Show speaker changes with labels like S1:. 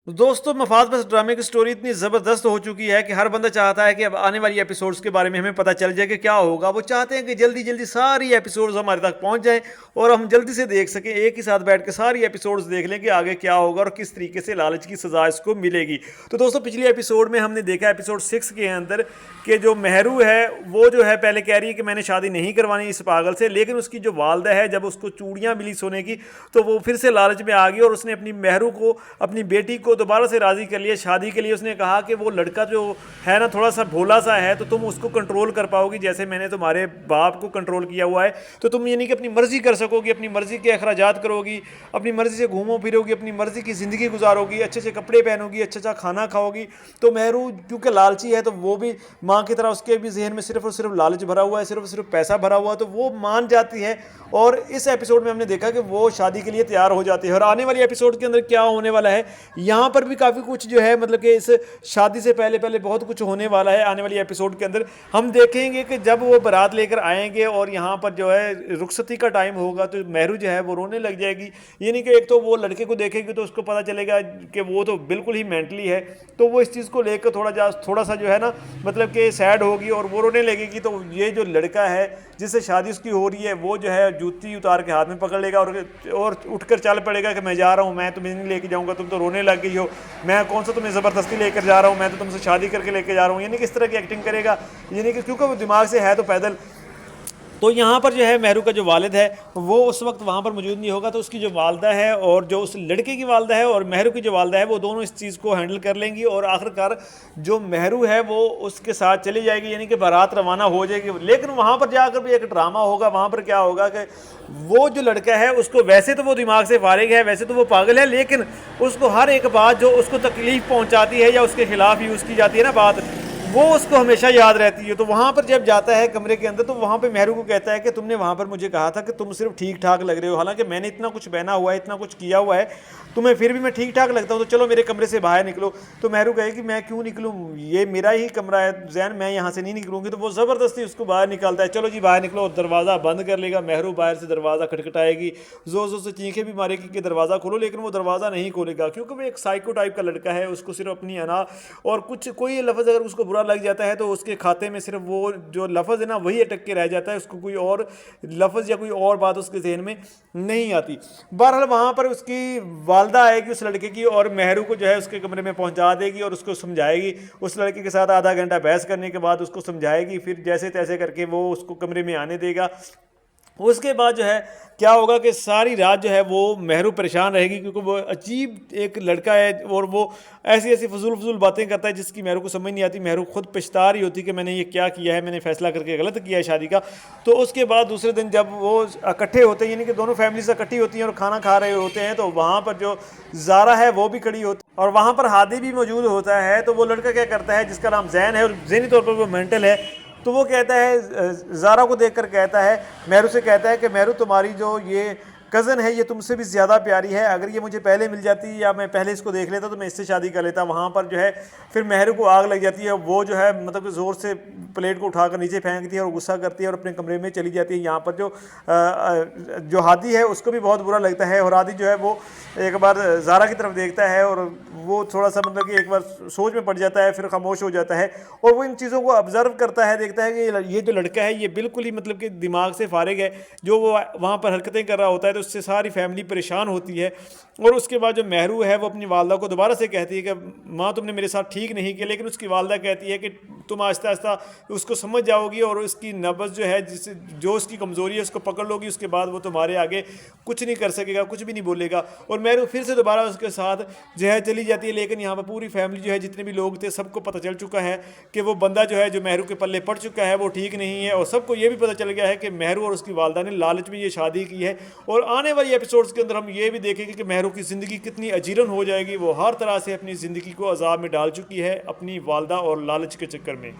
S1: दोस्तों, मफाद बस ड्रामे की स्टोरी इतनी ज़बरदस्त हो चुकी है कि हर बंदा चाहता है कि अब आने वाली एपिसोड्स के बारे में हमें पता चल जाए कि क्या होगा। वो चाहते हैं कि जल्दी-जल्दी सारी एपिसोड्स हमारे तक पहुँच जाएँ और हम जल्दी से देख सकें, एक ही साथ बैठ के सारी एपिसोड्स देख लें कि आगे क्या होगा और किस तरीके से लालच की सज़ा इसको मिलेगी। तो दोस्तों, पिछली एपिसोड में हमने देखा एपिसोड 6 के अंदर कि जो मेहरू है, वो जो है पहले कह रही है कि मैंने शादी नहीं करवानी इस पागल से, लेकिन उसकी जो वालदा है, जब उसको चूड़ियाँ मिली सोने की, तो वो फिर से लालच में आ गई और उसने अपनी मेहरू को, अपनी बेटी को दोबारा से राज़ी कर लिया शादी के लिए। उसने कहा कि वो लड़का जो है ना, थोड़ा सा भोला सा है, तो तुम उसको कंट्रोल कर पाओगी जैसे मैंने तुम्हारे बाप को कंट्रोल किया हुआ है। तो तुम यानी कि अपनी मर्जी कर सकोगी, अपनी मर्जी के अखराजात करोगी, अपनी मर्जी से घूमो फिरोगी, अपनी मर्जी की ज़िंदगी गुजारोगी, अच्छे अच्छे कपड़े पहनोगी, अच्छा अच्छा खाना खाओगी। तो मेहरू क्योंकि लालची है, तो वो भी माँ की तरह उसके भी जहन में सिर्फ और सिर्फ लालच भरा हुआ है, सिर्फ और सिर्फ पैसा भरा हुआ है, तो वो मान जाती है। और इस एपिसोड में हमने देखा कि वो शादी के लिए तैयार हो जाती है। और आने वाली एपिसोड के अंदर क्या होने वाला है, यहाँ पर भी काफ़ी कुछ जो है, मतलब कि इस शादी से पहले पहले बहुत कुछ होने वाला है। आने वाली एपिसोड के अंदर हम देखेंगे कि जब वो बारात लेकर आएंगे और यहाँ पर जो है रुखसती का टाइम होगा, तो मेहरू जो है वो रोने लग जाएगी। यानी कि एक तो वो लड़के को देखेगी तो उसको पता चलेगा कि वो तो बिल्कुल ही मेंटली है, तो वो इस चीज़ को लेकर थोड़ा सा जो है ना, मतलब कि सैड होगी और वो रोने लगेगी। तो ये जो लड़का है जिससे शादी उसकी हो रही है, वो जो है जूती उतार के हाथ में पकड़ लेगा और उठकर चल पड़ेगा कि मैं जा रहा हूँ, मैं तुम्हें नहीं लेके जाऊँगा, तुम तो रोने लग गई हो, मैं कौन सा तुम्हें ज़बरदस्ती लेकर जा रहा हूँ, मैं तो तुमसे शादी करके लेके जा रहा हूँ। यानी किस तरह की एक्टिंग करेगा, यानी कि क्योंकि वो दिमाग से है तो पैदल। तो यहाँ पर जो है मेहरू का जो वालिद है वो उस वक्त वहाँ पर मौजूद नहीं होगा, तो उसकी जो वालदा है और जो उस लड़के की वालदा है और मेहरू की जो वालदा है, वो दोनों इस चीज़ को हैंडल कर लेंगी। और आखिरकार जो मेहरू है वो उसके साथ चली जाएगी, यानी कि बारात रवाना हो जाएगी। लेकिन वहाँ पर जाकर भी एक ड्रामा होगा। वहाँ पर क्या होगा कि वो जो लड़का है, उसको वैसे तो वो दिमाग से फारिग है, वैसे तो वो पागल है, लेकिन उसको हर एक बात जो उसको तकलीफ पहुँचाती है या उसके खिलाफ यूज़ की जाती है ना बात, वो उसको हमेशा याद रहती है। तो वहाँ पर जब जाता है कमरे के अंदर, तो वहाँ पे मेहरू को कहता है कि तुमने वहाँ पर मुझे कहा था कि तुम सिर्फ ठीक ठाक लग रहे हो, हालांकि मैंने इतना कुछ पहना हुआ है, इतना कुछ किया हुआ है, तुम्हें फिर भी मैं ठीक ठाक लगता हूँ, तो चलो मेरे कमरे से बाहर निकलो। तो मेहरू कहे कि मैं क्यों निकलूँ, ये मेरा ही कमरा है जैन, मैं यहाँ से नहीं निकलूँगी। तो वो ज़बरदस्ती उसको बाहर निकालता है, चलो जी बाहर निकलो, और दरवाज़ा बंद कर लेगा। मेहरू बाहर से दरवाज़ा खटखटाएगी, ज़ोर ज़ोर से चीखें भी मारेगी कि दरवाज़ा खोलो, लेकिन वो दरवाज़ा नहीं खोलेगा, क्योंकि वो एक साइको टाइप का लड़का है। उसको सिर्फ अपनी अना और कुछ कोई लफ्ज़ अगर उसको बुरा लग जाता है, तो उसके खाते में सिर्फ वो जो लफ्ज़ है ना, वही अटक के रह जाता है, उसको कोई और लफ्ज़ या कोई और बात उसके जहन में नहीं आती। बहरहाल वहाँ पर उसकी वालदा आएगी उस लड़के की, और मेहरू को जो है उसके कमरे में पहुँचा देगी और उसको समझाएगी। उस लड़के के साथ आधा घंटा बहस करने के बाद उसको समझाएगी, फिर जैसे तैसे करके वो उसको कमरे में आने देगा। उसके बाद जो है क्या होगा कि सारी रात जो है वो मेहरू परेशान रहेगी, क्योंकि वो अजीब एक लड़का है और वो ऐसी ऐसी फजूल फजूल बातें करता है जिसकी मेहरू को समझ नहीं आती। मेहरू खुद पछता रही होती कि मैंने ये क्या किया है, मैंने फैसला करके गलत किया है शादी का। तो उसके बाद दूसरे दिन जब वो इकट्ठे होते हैं, यानी कि दोनों फैमिलीज इकट्ठी होती हैं और खाना खा रहे होते हैं, तो वहाँ पर जो ज़ारा है वो भी खड़ी होती है और वहाँ पर हादी भी मौजूद होता है। तो वो लड़का क्या करता है, जिसका नाम जैन है और ज़हनी तौर पर वो मेंटल है, तो वो कहता है, ज़ारा को देखकर कहता है, मेहरू से कहता है कि मेहरू तुम्हारी जो ये कज़न है ये तुमसे भी ज़्यादा प्यारी है, अगर ये मुझे पहले मिल जाती या मैं पहले इसको देख लेता तो मैं इससे शादी कर लेता। वहाँ पर जो है फिर मेहरू को आग लग जाती है, वो जो है मतलब कि ज़ोर से प्लेट को उठाकर नीचे फेंकती है और गुस्सा करती है और अपने कमरे में चली जाती है। यहाँ पर जो हादी है उसको भी बहुत बुरा लगता है, और हादी जो है वो एक बार ज़ारा की तरफ देखता है और वो थोड़ा सा मतलब कि एक बार सोच में पड़ जाता है, फिर खामोश हो जाता है और वो इन चीज़ों को ऑब्ज़र्व करता है, देखता है कि ये जो लड़का है ये बिल्कुल ही मतलब कि दिमाग से फारिग है, जो वो वहाँ पर हरकतें कर रहा होता है, तो उससे सारी फैमिली परेशान होती है। और उसके बाद जो मेहरू है वो अपनी वालदा को दोबारा से कहती है कि माँ तुमने मेरे साथ ठीक नहीं किया, लेकिन उसकी वालदा कहती है कि तुम आहिस्ता आहिस्ता उसको समझ जाओगी और उसकी नब्ज़ जो है, जिस जो उसकी कमज़ोरी है उसको पकड़ लोगी, उसके बाद वो तुम्हारे आगे कुछ नहीं कर सकेगा, कुछ भी नहीं बोलेगा। और मेहरू फिर से दोबारा उसके साथ जो है चली जाती है। लेकिन यहाँ पर पूरी फैमिली जो है, जितने भी लोग थे, सबको पता चल चुका है कि वो बंदा जो है जो मेहरू के पल्ले पड़ चुका है वो ठीक नहीं है, और सबको ये भी पता चल गया है कि मेहरू और उसकी वालदा ने लालच में ये शादी की है। और आने वाली एपिसोड्स के अंदर हम ये भी देखेंगे कि मेहरू की ज़िंदगी कितनी अजीरन हो जाएगी। वो हर तरह से अपनी ज़िंदगी को अजाब में डाल चुकी है अपनी वालदा और लालच के चक्कर में।